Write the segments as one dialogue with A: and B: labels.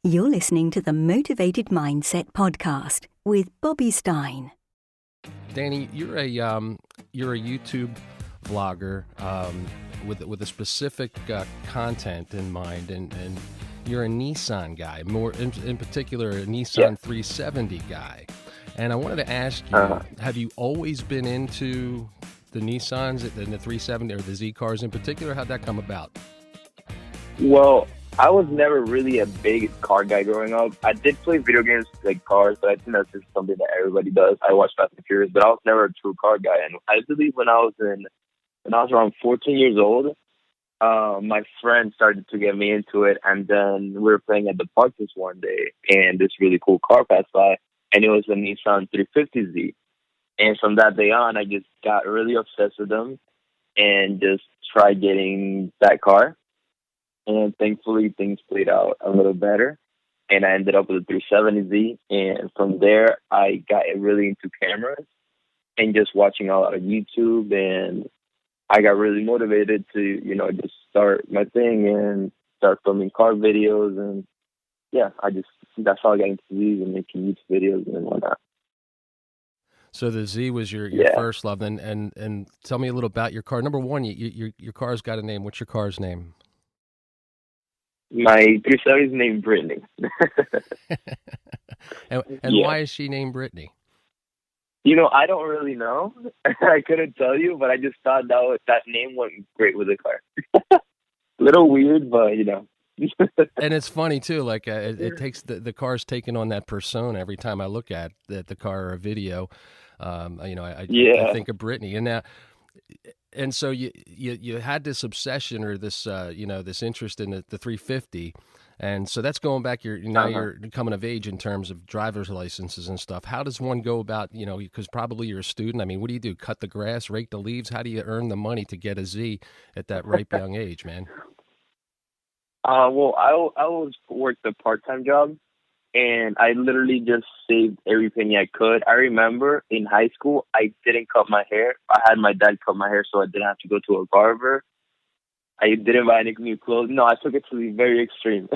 A: You're listening to the Motivated Mindset podcast with Bobby Stein.
B: Danny, you're a YouTube vlogger with a specific content in mind, and you're a Nissan guy, more in particular a Nissan 370 guy. And I wanted to ask you, have you always been into the Nissans and the 370 or the Z cars in particular? How'd that come about?
C: Well, I was never really a big car guy growing up. I did play video games like cars, but I think that's just something that everybody does. I watched Fast and Furious, but I was never a true car guy. And I believe when I was around 14 years old, my friend started to get me into it, and then we were playing at the park this one day, and this really cool car passed by, and it was a Nissan 350Z. And from that day on, I just got really obsessed with them and just tried getting that car. And thankfully, things played out a little better. And I ended up with a 370Z. And from there, I got really into cameras and just watching a lot of YouTube. And I got really motivated to, just start my thing and start filming car videos. And yeah, that's how I got into these and making YouTube videos and whatnot.
B: So the Z was your first love. And tell me a little about your car. Number one, your car's got a name. What's your car's name?
C: My 370 is named Brittany.
B: and why is she named Brittany?
C: I don't really know. I couldn't tell you, but I just thought that name went great with the car. A little weird, but
B: And it's funny too. Like it takes the car's taking on that persona every time I look at the car or a video. I think of Brittany, and so you had this obsession or this this interest in the 350, and so that's going back. You're coming of age in terms of driver's licenses and stuff. How does one go about because probably you're a student. I mean, what do you do? Cut the grass, rake the leaves? How do you earn the money to get a Z at that ripe young age, man?
C: Well, I always worked a part-time job, and I literally just saved every penny I could. I remember in high school, I didn't cut my hair. I had my dad cut my hair so I didn't have to go to a barber. I didn't buy any new clothes. No, I took it to the very extreme.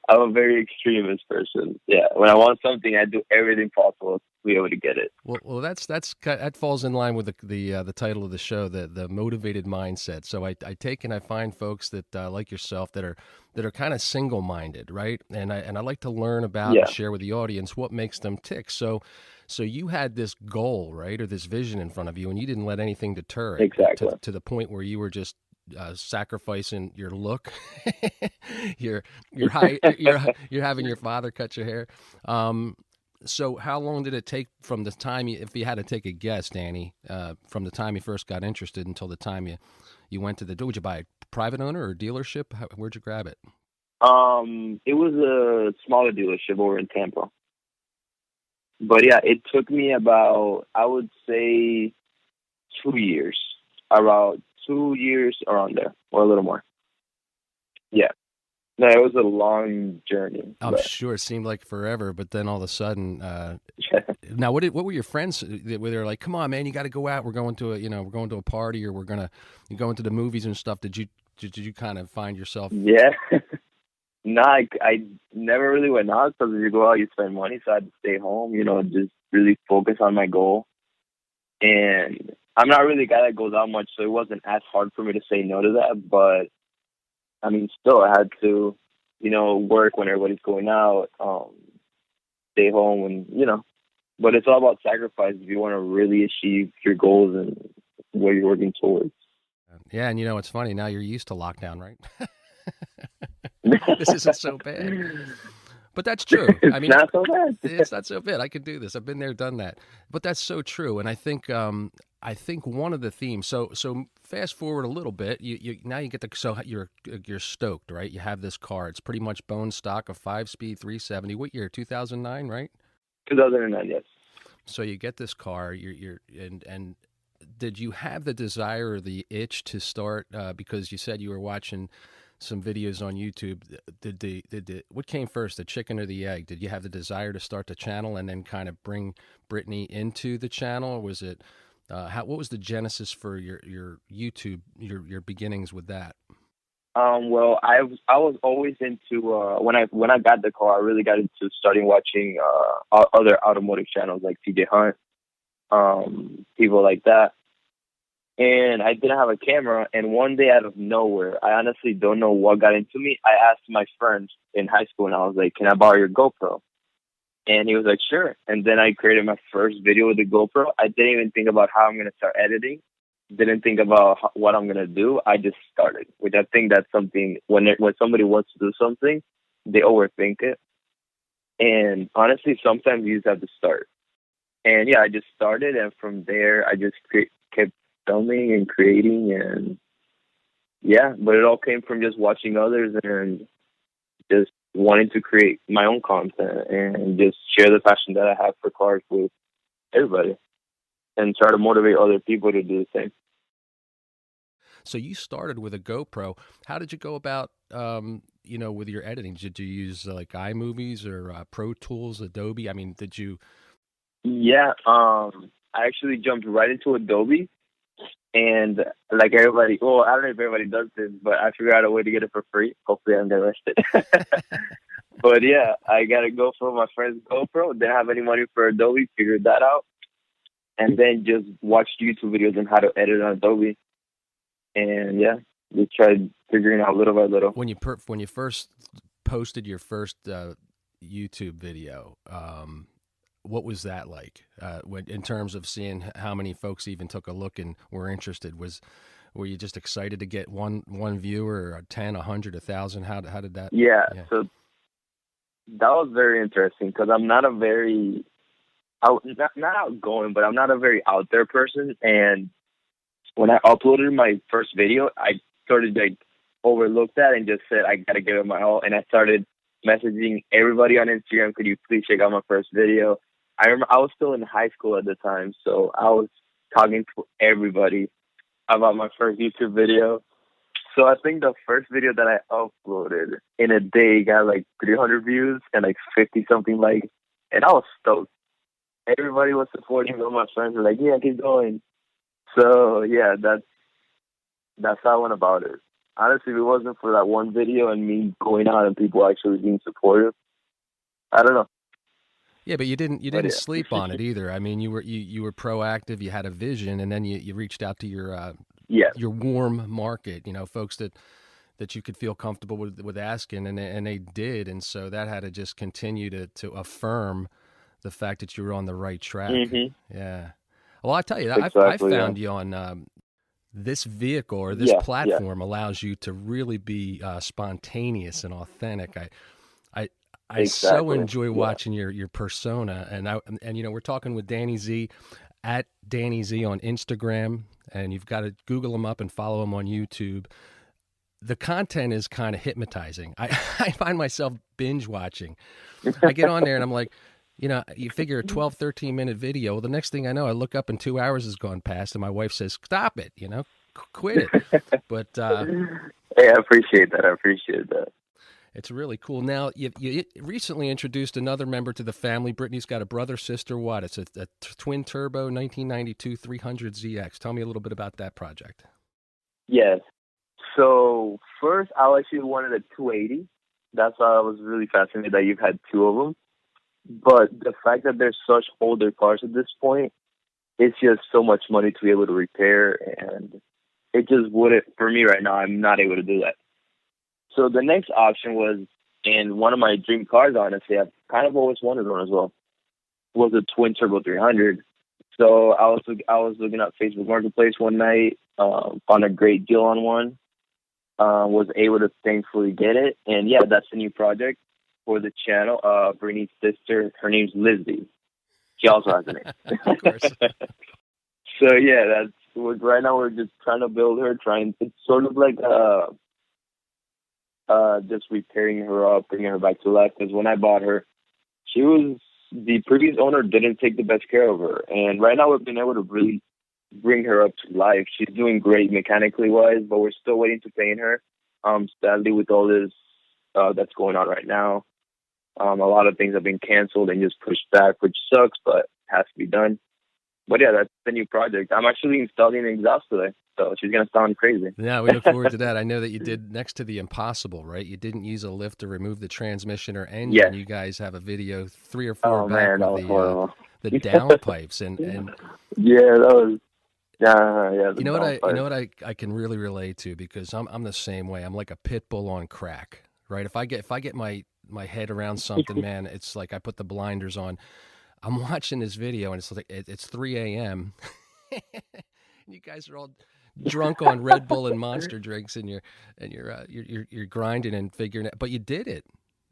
C: I'm a very extremist person. Yeah, when I want something, I do everything possible to be able to get it.
B: Well, that falls in line with the title of the show, the motivated mindset. So I take and I find folks that like yourself that are kind of single-minded, right? And I like to learn about and share with the audience what makes them tick. So you had this goal, right, or this vision in front of you, and you didn't let anything deter it.
C: Exactly.
B: To the point where you were just sacrificing your look, your height, you're having your father cut your hair. So how long did it take from the time if you had to take a guess, Danny, from the time you first got interested until the time you went to would you buy a private owner or dealership? Where'd you grab it?
C: It was a smaller dealership over in Tampa. But yeah, it took me about, I would say, 2 years. About 2 years around there, or a little more. Yeah. No, it was a long journey.
B: I'm sure it seemed like forever, but then all of a sudden, now what were your friends? Were they like, "Come on, man, you got to go out. We're going to a party, or we're going to the movies and stuff." Did you kind of find yourself?
C: Yeah. No, I never really went out because if you go out, you spend money. So I had to stay home, just really focus on my goal. And I'm not really a guy that goes out much, so it wasn't as hard for me to say no to that. But I mean, still, I had to, work when everybody's going out, stay home, and But it's all about sacrifice if you want to really achieve your goals and what you're working towards.
B: Yeah, and it's funny now you're used to lockdown, right? This isn't so bad. But that's true. I mean,
C: not so bad.
B: It's not so bad. I can do this. I've been there, done that. But that's so true. And I think one of the themes. So fast forward a little bit. You now you get the so you're stoked, right? You have this car. It's pretty much bone stock, a 5-speed 370. What year? 2009, right?
C: 2009, yes.
B: So you get this car. And did you have the desire or the itch to start? Because you said you were watching some videos on YouTube. What came first, the chicken or the egg? Did you have the desire to start the channel and then kind of bring Brittany into the channel? Or was it what was the genesis for your YouTube, your beginnings with that?
C: Well, I was always into when I got the car, I really got into starting watching other automotive channels like TJ Hunt, people like that. And I didn't have a camera. And one day out of nowhere, I honestly don't know what got into me. I asked my friend in high school, and I was like, "Can I borrow your GoPro?" And he was like, "Sure." And then I created my first video with the GoPro. I didn't even think about how I'm gonna start editing. Didn't think about what I'm gonna do. I just started, which I think that's something when somebody wants to do something, they overthink it. And honestly, sometimes you just have to start. And yeah, I just started, and from there, I just kept filming and creating, and yeah, but it all came from just watching others and just wanting to create my own content and just share the passion that I have for cars with everybody and try to motivate other people to do the same.
B: So you started with a GoPro. How did you go about, with your editing? Did you use like iMovies or Pro Tools, Adobe? I mean, did you?
C: Yeah, I actually jumped right into Adobe. And like everybody, well, I don't know if everybody does this, but I figured out a way to get it for free. Hopefully I don't get arrested. But yeah, I got a GoPro, my friend's GoPro. Didn't have any money for Adobe, figured that out. And then just watched YouTube videos on how to edit on Adobe. And yeah, we tried figuring out little by little.
B: When you first posted your first YouTube video, what was that like? In terms of seeing how many folks even took a look and were interested? Were you just excited to get one viewer, or 10, 100, 1,000? How did that?
C: Yeah, so that was very interesting because I'm not a very not outgoing, but I'm not a very out there person. And when I uploaded my first video, I sort of like overlooked that and just said I gotta give it my all. And I started messaging everybody on Instagram. Could you please check out my first video? I remember I was still in high school at the time, so I was talking to everybody about my first YouTube video. So I think the first video that I uploaded in a day got like 300 views and like 50 something likes, and I was stoked. Everybody was supporting me. All my friends were like, "Yeah, keep going." So yeah, that's how I went about it. Honestly, if it wasn't for that one video and me going out and people actually being supportive, I don't know.
B: Yeah, but you didn't sleep on it either. I mean, you were proactive. You had a vision, and then you reached out to your warm market. Folks that you could feel comfortable with asking, and they did, and so that had to just continue to affirm the fact that you were on the right track.
C: Mm-hmm.
B: Yeah. Well, I tell you,
C: Exactly,
B: I found you on this vehicle or this platform allows you to really be spontaneous and authentic. I so enjoy watching your persona, and we're talking with Danny Z at Danny Z on Instagram, and you've got to Google him up and follow him on YouTube. The content is kind of hypnotizing. I find myself binge watching. I get on there and I'm like, you figure a 12, 13-minute video. Well, the next thing I know, I look up and 2 hours has gone past, and my wife says, "Stop it, quit it." But
C: hey, I appreciate that.
B: It's really cool. Now, you recently introduced another member to the family. Brittany's got a brother, sister. What? It's a twin turbo 1992 300ZX. Tell me a little bit about that project.
C: Yes. So first, I actually wanted a 280. That's why I was really fascinated that you've had two of them. But the fact that there's such older cars at this point, it's just so much money to be able to repair, and it just wouldn't, for me right now, I'm not able to do that. So the next option was, and one of my dream cars, honestly, I've kind of always wanted one as well, was a twin turbo 300. So I was looking at Facebook Marketplace one night, found a great deal on one, was able to thankfully get it, and yeah, that's the new project for the channel. Brittany's sister, her name's Lizzie. She also has a name.
B: Of course.
C: So yeah, right now we're just trying to build her. It's sort of like just repairing her up, bringing her back to life. Because when I bought her, the previous owner didn't take the best care of her, and right now we've been able to really bring her up to life. She's doing great mechanically wise, but we're still waiting to paint her. Sadly, with all this that's going on right now, a lot of things have been canceled and just pushed back, which sucks, but has to be done. But yeah, that's the new project. I'm actually installing an exhaust today. so she's gonna sound crazy.
B: Yeah, we look forward to that. I know that you did next to the impossible, right? You didn't use a lift to remove the transmission or engine.
C: Yes.
B: You guys have a video 3 or 4 back
C: Man, that was
B: with
C: horrible.
B: the downpipes and
C: Yeah, that was. Yeah.
B: you know what I can really relate to, because I'm the same way. I'm like a pit bull on crack, right? If I get my head around something, man, it's like I put the blinders on. I'm watching this video and it's like it's 3 a.m. You guys are all drunk on Red Bull and Monster drinks, and you're grinding and figuring it, but you did it,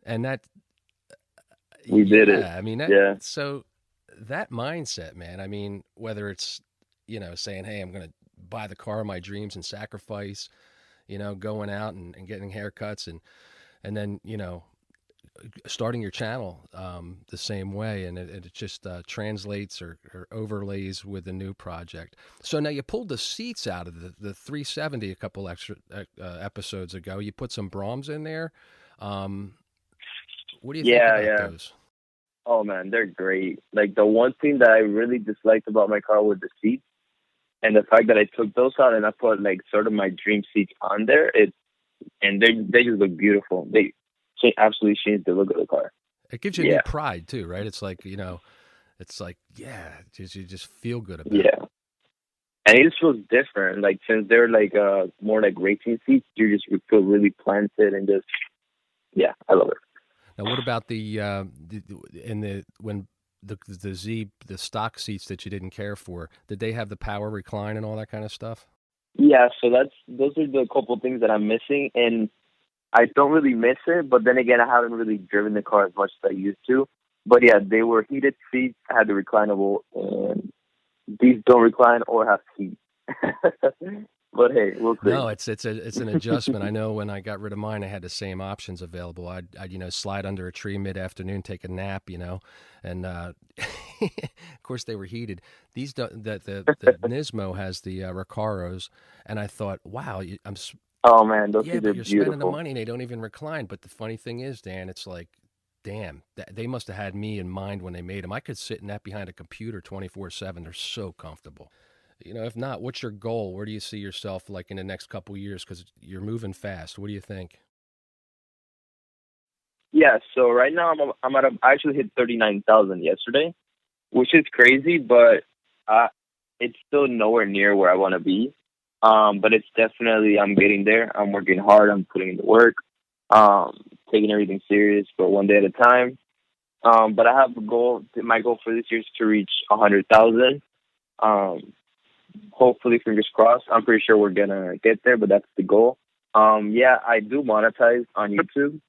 B: and that
C: we did it.
B: I mean, so that mindset, man. I mean, whether it's saying, hey, I'm going to buy the car of my dreams and sacrifice, going out and getting haircuts and then, starting your channel the same way. And it just translates or overlays with the new project. So now you pulled the seats out of the 370 a couple extra episodes ago. You put some Brahms in there. What do you think about those?
C: Oh, man, they're great. Like, the one thing that I really disliked about my car was the seats. And the fact that I took those out and I put like sort of my dream seats on there, and they just look beautiful. They absolutely changed the look of the car.
B: It gives you new pride too, right? It's like you just feel good about it.
C: Yeah, and it just feels different. Like, since they're like more like racing seats, you feel really planted and just I love it.
B: Now, what about the stock seats that you didn't care for? Did they have the power recline and all that kind of stuff?
C: Yeah, so those are the couple things that I'm missing, and I don't really miss it. But then again, I haven't really driven the car as much as I used to. But yeah, they were heated seats. I had the reclinable, and these don't recline or have seats. But hey, we'll see.
B: No, it's an adjustment. I know when I got rid of mine, I had the same options available. I'd slide under a tree mid-afternoon, take a nap, and of course they were heated. These the Nismo has the Recaros, and I thought, wow,
C: oh man, those
B: but
C: are
B: you're
C: beautiful.
B: spending the money and they don't even recline. But the funny thing is, Dan, it's like, damn, they must have had me in mind when they made them. I could sit in that behind a computer 24/7. They're so comfortable. If not, what's your goal? Where do you see yourself like in the next couple of years? Because you're moving fast. What do you think?
C: Yeah, so right now I actually hit 39,000 yesterday, which is crazy, but it's still nowhere near where I want to be. But it's definitely, I'm getting there. I'm working hard. I'm putting in the work, taking everything serious, but one day at a time. But I have a goal. My goal for this year is to reach 100,000. Hopefully, fingers crossed. I'm pretty sure we're gonna get there, but that's the goal. I do monetize on YouTube.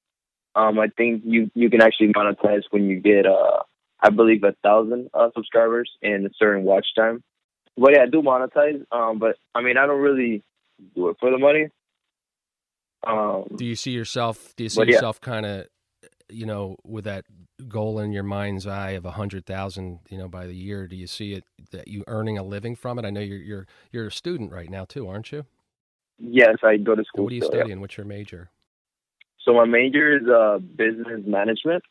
C: I think you can actually monetize when you get I believe 1,000 subscribers in a certain watch time. But yeah, I do monetize. But I mean, I don't really do it for the money.
B: Do you see yourself kind of, with that goal in your mind's eye of 100,000, by the year? Do you see it that you earning a living from it? I know you're a student right now too, aren't you?
C: Yes, I go to school.
B: What are you studying? What's your major?
C: So my major is business management.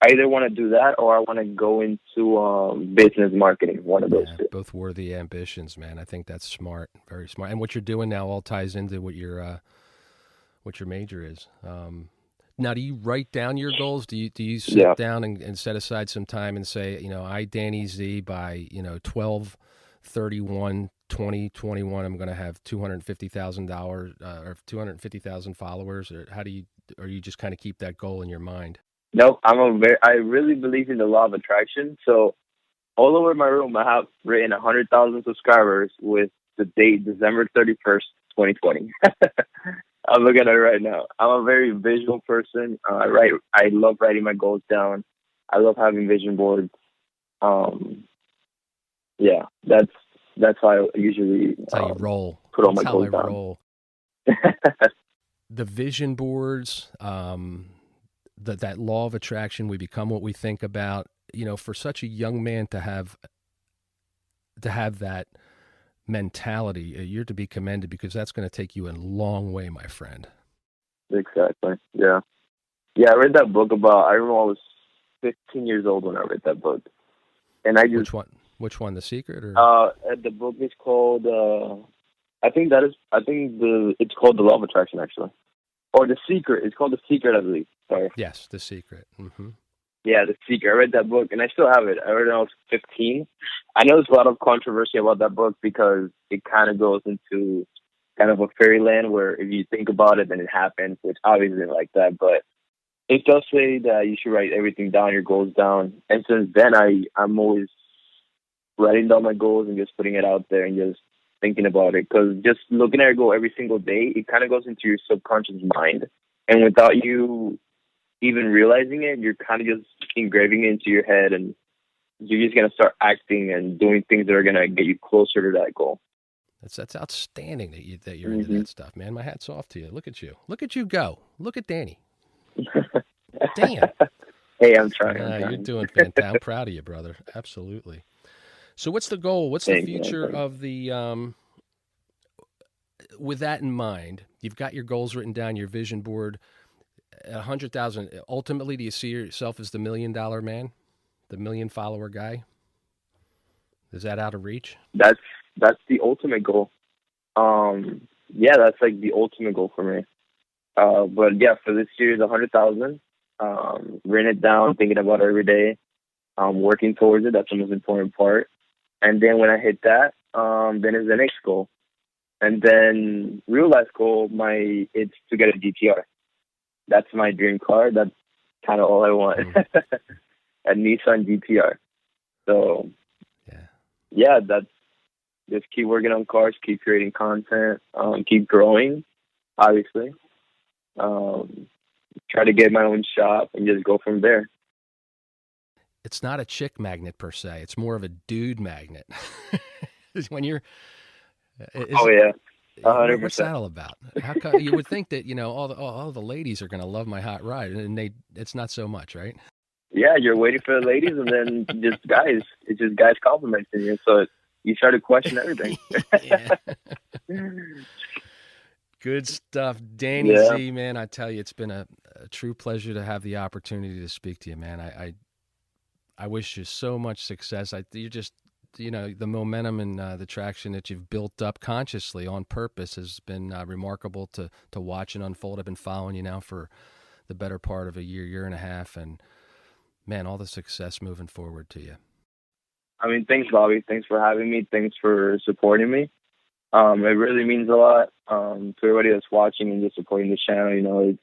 C: I either want to do that or I want to go into business marketing. One of those two.
B: Both worthy ambitions, man. I think that's smart, very smart. And what you're doing now all ties into what your major is. Now, do you write down your goals? Do you sit down and set aside some time and say, I, Danny Z, by 12/31/2021, I'm going to have $250,000 or 250,000 followers, or or you just kind of keep that goal in your mind?
C: No, I really believe in the law of attraction. So all over my room, I have written 100,000 subscribers with the date December 31st, 2020. I'm looking at it right now. I'm a very visual person. I love writing my goals down. I love having vision boards. That's how I usually
B: that's how you roll.
C: Put all my goals down.
B: Roll. The vision boards, that law of attraction, we become what we think about. For such a young man to have that mentality, you're to be commended, because that's going to take you a long way, my friend.
C: Exactly. Yeah. I read that book I remember I was 15 years old when I read that book. And I just...
B: Which one? The Secret? Or?
C: The book is called, I think it's called The Law of Attraction, actually. Or The Secret. It's called The Secret, I believe. Sorry.
B: Yes, The Secret. Mm-hmm.
C: Yeah, The Secret. I read that book, and I still have it. I read it when I was 15. I know there's a lot of controversy about that book because it kind of goes into kind of a fairyland where if you think about it, then it happens, which obviously isn't like that. But it does say that you should write everything down, your goals down. And since then, I'm always writing down my goals and just putting it out there and just thinking about it. Because just looking at your goal every single day, it kind of goes into your subconscious mind. And without you even realizing it, you're kind of just engraving it into your head, and you're just going to start acting and doing things that are going to get you closer to that goal.
B: That's outstanding that you're into that stuff, man. My hat's off to you. Look at you. Look at you go. Look at Danny. Damn.
C: Hey, I'm trying.
B: You're doing fantastic. I'm proud of you, brother. Absolutely. So what's the goal? What's the future of the, with that in mind, you've got your goals written down, your vision board, 100,000. Ultimately, do you see yourself as the $1 million man, the 1 million follower guy? Is that out of reach? That's
C: the ultimate goal. Yeah, that's like the ultimate goal for me. But yeah, for this year, 100,000. Written it down, thinking about it every day, working towards it. That's the most important part. And then when I hit that, then is the next goal. And then real life goal, it's to get a GTR. That's my dream car. That's kind of all I want. A Nissan GTR. So yeah, that's just keep working on cars, keep creating content, keep growing, obviously. Try to get my own shop and just go from there.
B: It's not a chick magnet per se. It's more of a dude magnet. When you're,
C: oh yeah, 100%.
B: What's that all about? How come, you would think that all the ladies are going to love my hot ride, and it's not so much, right?
C: Yeah, you're waiting for the ladies, and then just guys. It's just guys complimenting you, so you start to question everything.
B: Good stuff, Danny Z, man. I tell you, it's been a true pleasure to have the opportunity to speak to you, man. I wish you so much success. You're just, the momentum and the traction that you've built up consciously on purpose has been remarkable to watch and unfold. I've been following you now for the better part of a year and a half, and man, all the success moving forward to you.
C: I mean, thanks, Bobby. Thanks for having me. Thanks for supporting me. It really means a lot to everybody that's watching and just supporting the channel.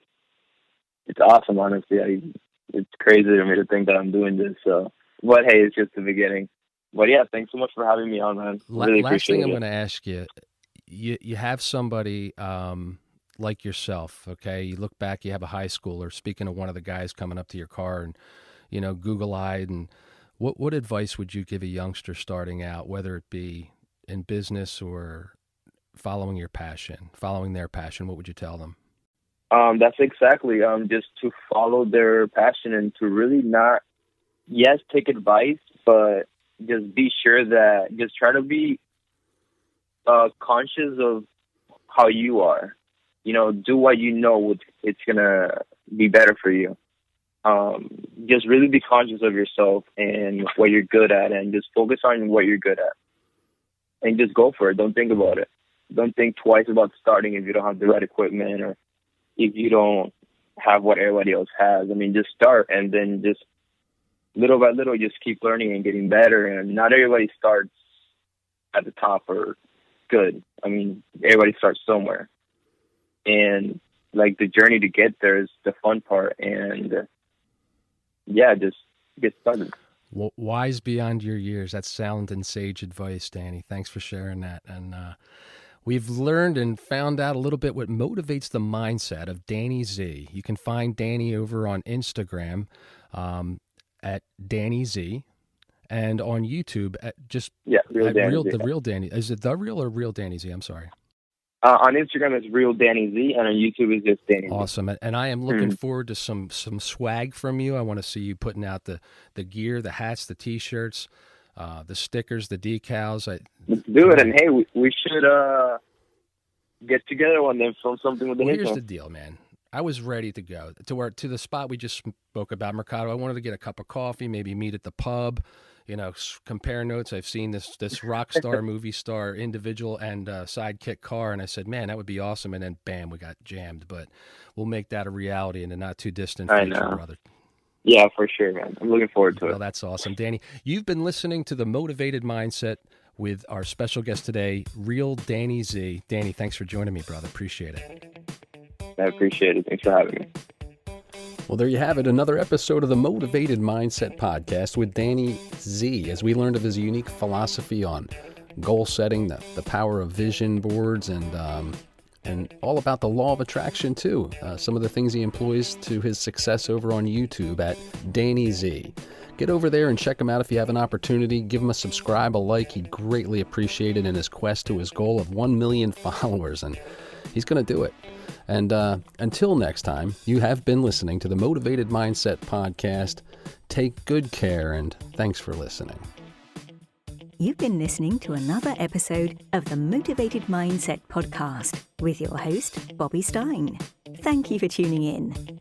C: It's awesome, honestly. It's crazy to me to think that I'm doing this. So, but hey, it's just the beginning. But yeah, thanks so much for having me on, man. Really
B: last thing
C: appreciate
B: I'm
C: it.
B: going to ask you, you have somebody like yourself, okay? You look back, you have a high schooler, speaking of one of the guys coming up to your car and, Google-eyed, and what advice would you give a youngster starting out, whether it be in business or following their passion? What would you tell them?
C: That's exactly, just to follow their passion and to really not, take advice, but just be sure that, just try to be conscious of how you are. Do what it's going to be better for you. Just really be conscious of yourself and what you're good at, and just focus on what you're good at. And just go for it. Don't think about it. Don't think twice about starting if you don't have the right equipment or if you don't have what everybody else has. I mean, just start, and then just little by little, just keep learning and getting better. And not everybody starts at the top or good. I mean, everybody starts somewhere. And like the journey to get there is the fun part. And just get started.
B: Wise beyond your years. That's sound and sage advice, Danny. Thanks for sharing that. And we've learned and found out a little bit what motivates the mindset of Danny Z. You can find Danny over on Instagram at Danny Z, and on YouTube at Real Danny. Is it the Real or Real Danny Z? I'm sorry.
C: On Instagram, it's Real Danny Z, and on YouTube, it's just Danny Z.
B: Awesome. And I am looking forward to some swag from you. I want to see you putting out the gear, the hats, the T-shirts, the stickers, the decals.
C: Let's do it. And, hey, we should get together one day and film something with the
B: Here's the deal, man. I was ready to go to the spot we just spoke about, Mercado. I wanted to get a cup of coffee, maybe meet at the pub, compare notes. I've seen this rock star, movie star, individual and sidekick car, and I said, man, that would be awesome. And then bam, we got jammed. But we'll make that a reality in the not too distant future, brother.
C: Yeah, for sure, man. I'm looking forward to it.
B: Well, that's awesome. Danny, you've been listening to The Motivated Mindset with our special guest today, Real Danny Z. Danny, thanks for joining me, brother. Appreciate it.
C: I appreciate it. Thanks for having me.
B: Well, there you have it, another episode of the Motivated Mindset Podcast with Danny Z, as we learned of his unique philosophy on goal setting, the power of vision boards, and all about the law of attraction, too. Some of the things he employs to his success over on YouTube at Danny Z. Get over there and check him out if you have an opportunity. Give him a subscribe, a like. He'd greatly appreciate it in his quest to his goal of 1 million followers, and he's going to do it. And until next time, you have been listening to the Motivated Mindset Podcast. Take good care, and thanks for listening.
A: You've been listening to another episode of the Motivated Mindset Podcast with your host, Bobby Stein. Thank you for tuning in.